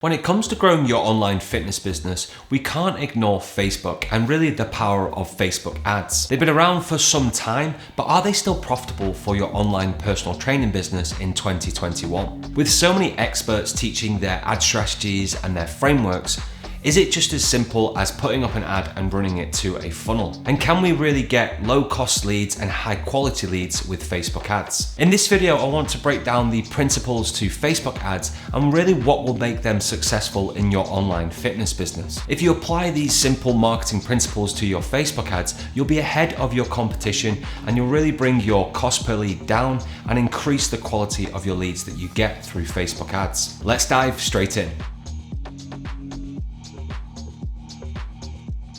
When it comes to growing your online fitness business, we can't ignore Facebook and really the power of Facebook ads. They've been around for some time, but are they still profitable for your online personal training business in 2021? With so many experts teaching their ad strategies and their frameworks, is it just as simple as putting up an ad and running it to a funnel? And can we really get low cost leads and high quality leads with Facebook ads? In this video, I want to break down the principles to Facebook ads and really what will make them successful in your online fitness business. If you apply these simple marketing principles to your Facebook ads, you'll be ahead of your competition and you'll really bring your cost per lead down and increase the quality of your leads that you get through Facebook ads. Let's dive straight in.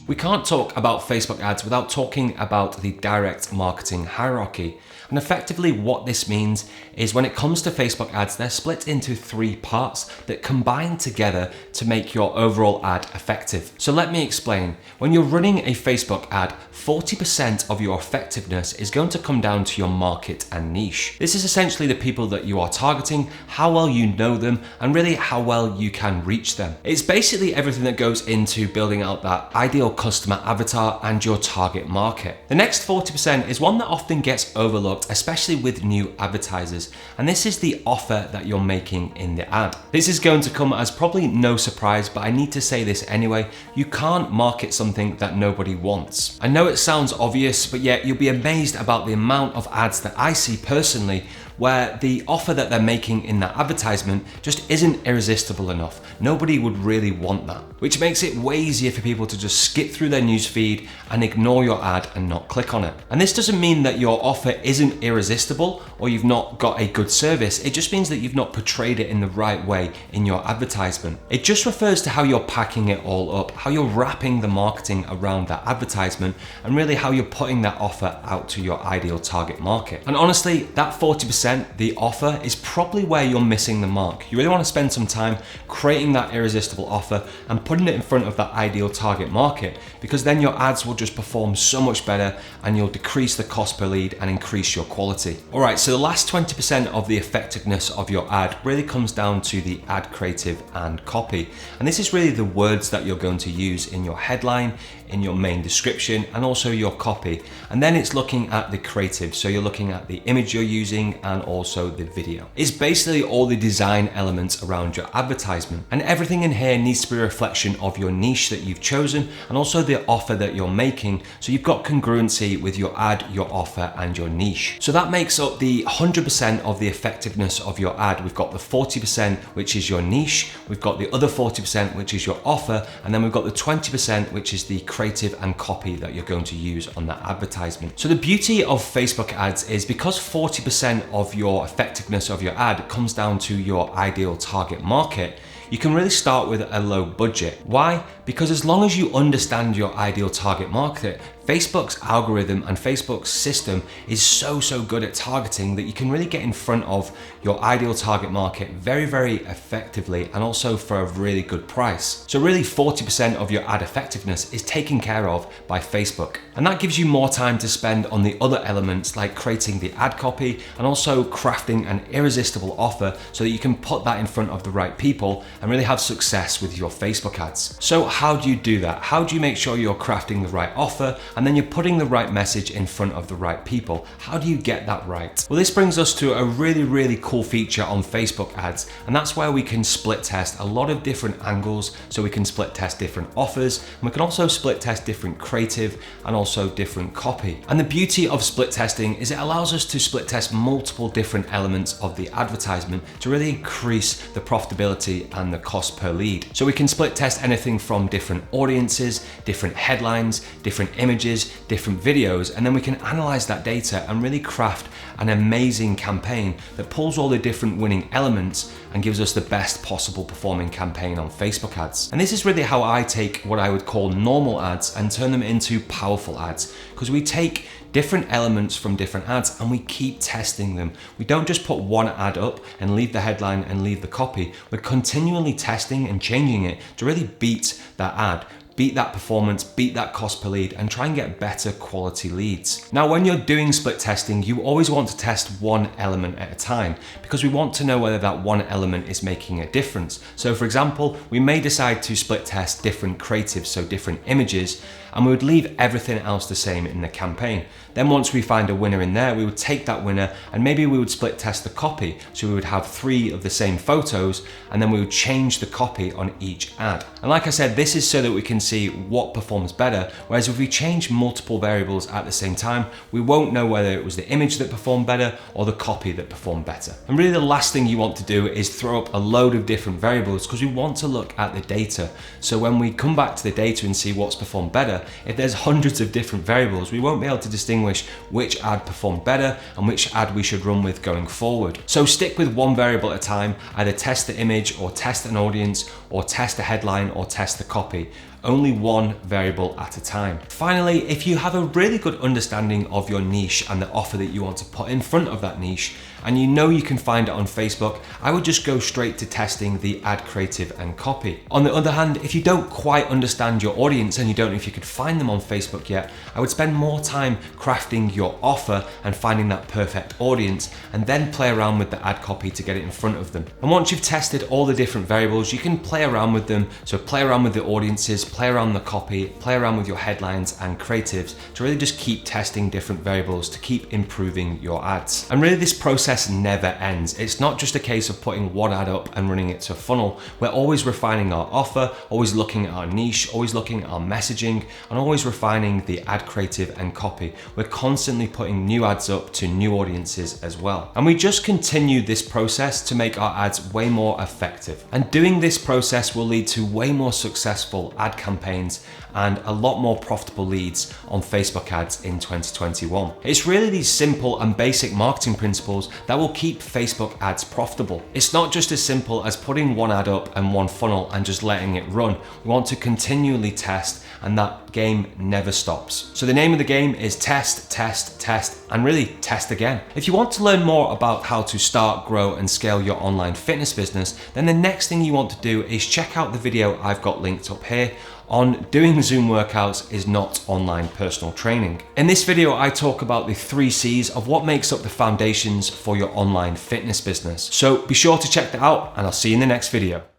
We can't talk about Facebook ads without talking about the direct marketing hierarchy. And effectively what this means is when it comes to Facebook ads, they're split into three parts that combine together to make your overall ad effective. So let me explain. When you're running a Facebook ad, 40% of your effectiveness is going to come down to your market and niche. This is essentially the people that you are targeting, how well you know them, and really how well you can reach them. It's basically everything that goes into building out that ideal customer avatar and your target market. The next 40% is one that often gets overlooked, especially with new advertisers, and this is the offer that you're making in the ad. This is going to come as probably no surprise, but I need to say this anyway. You can't market something that nobody wants. I know it sounds obvious, but yet you'll be amazed about the amount of ads that I see personally where the offer that they're making in that advertisement just isn't irresistible enough. Nobody would really want that, which makes it way easier for people to just skip through their news feed and ignore your ad and not click on it. And this doesn't mean that your offer isn't irresistible or you've not got a good service. It just means that you've not portrayed it in the right way in your advertisement. It just refers to how you're packing it all up, how you're wrapping the marketing around that advertisement, and really how you're putting that offer out to your ideal target market. And honestly, that 40%, the offer, is probably where you're missing the mark. You really want to spend some time creating that irresistible offer and putting it in front of that ideal target market, because then your ads will just perform so much better and you'll decrease the cost per lead and increase your quality. All right, so the last 20% of the effectiveness of your ad really comes down to the ad creative and copy. And this is really the words that you're going to use in your headline, in your main description, and also your copy. And then it's looking at the creative. So you're looking at the image you're using and also the video. It's basically all the design elements around your advertisement. And everything in here needs to be a reflection of your niche that you've chosen and also the offer that you're making. So you've got congruency with your ad, your offer, and your niche. So that makes up the 100% of the effectiveness of your ad. We've got the 40%, which is your niche. We've got the other 40%, which is your offer. And then we've got the 20%, which is the creative and copy that you're going to use on that advertisement. So the beauty of Facebook ads is because 40% of your effectiveness of your ad comes down to your ideal target market, you can really start with a low budget. Why? Because as long as you understand your ideal target market, Facebook's algorithm and Facebook's system is so good at targeting that you can really get in front of your ideal target market very, very effectively and also for a really good price. So really 40% of your ad effectiveness is taken care of by Facebook. And that gives you more time to spend on the other elements like creating the ad copy and also crafting an irresistible offer so that you can put that in front of the right people and really have success with your Facebook ads. So how do you do that? How do you make sure you're crafting the right offer and then you're putting the right message in front of the right people? How do you get that right? Well, this brings us to a really cool feature on Facebook ads, and that's where we can split test a lot of different angles. So we can split test different offers, and we can also split test different creative and also different copy. And the beauty of split testing is it allows us to split test multiple different elements of the advertisement to really increase the profitability and the cost per lead. So we can split test anything from different audiences, different headlines, different images, different videos, and then we can analyze that data and really craft an amazing campaign that pulls all the different winning elements and gives us the best possible performing campaign on Facebook ads. And this is really how I take what I would call normal ads and turn them into powerful ads, because we take different elements from different ads and we keep testing them. We don't just put one ad up and leave the headline and leave the copy. We're continually testing and changing it to really beat that ad, beat that performance, beat that cost per lead, and try and get better quality leads. Now, when you're doing split testing, you always want to test one element at a time because we want to know whether that one element is making a difference. So for example, we may decide to split test different creatives, so different images, and we would leave everything else the same in the campaign. Then once we find a winner in there, we would take that winner and maybe we would split test the copy. So we would have 3 of the same photos and then we would change the copy on each ad. And like I said, this is so that we can see what performs better. Whereas if we change multiple variables at the same time, we won't know whether it was the image that performed better or the copy that performed better. And really the last thing you want to do is throw up a load of different variables because we want to look at the data. So when we come back to the data and see what's performed better, if there's hundreds of different variables, we won't be able to distinguish which ad performed better and which ad we should run with going forward. So stick with one variable at a time, either test the image or test an audience or test a headline or test the copy. Only one variable at a time. Finally, if you have a really good understanding of your niche and the offer that you want to put in front of that niche, and you know you can find it on Facebook, I would just go straight to testing the ad creative and copy. On the other hand, if you don't quite understand your audience and you don't know if you could find them on Facebook yet, I would spend more time crafting your offer and finding that perfect audience, and then play around with the ad copy to get it in front of them. And once you've tested all the different variables, you can play around with them. So play around with the audiences, play around the copy, play around with your headlines and creatives to really just keep testing different variables to keep improving your ads. And really this process never ends. It's not just a case of putting one ad up and running it to a funnel. We're always refining our offer, always looking at our niche, always looking at our messaging, and always refining the ad creative and copy. We're constantly putting new ads up to new audiences as well. And we just continue this process to make our ads way more effective. And doing this process will lead to way more successful ad campaigns and a lot more profitable leads on Facebook ads in 2021. It's really these simple and basic marketing principles that will keep Facebook ads profitable. It's not just as simple as putting one ad up and one funnel and just letting it run. We want to continually test, and that game never stops. So the name of the game is test, test, test, and really test again. If you want to learn more about how to start, grow, and scale your online fitness business, then the next thing you want to do is check out the video I've got linked up here on doing Zoom workouts is not online personal training. In this video, I talk about the 3 C's of what makes up the foundations for your online fitness business. So be sure to check that out, and I'll see you in the next video.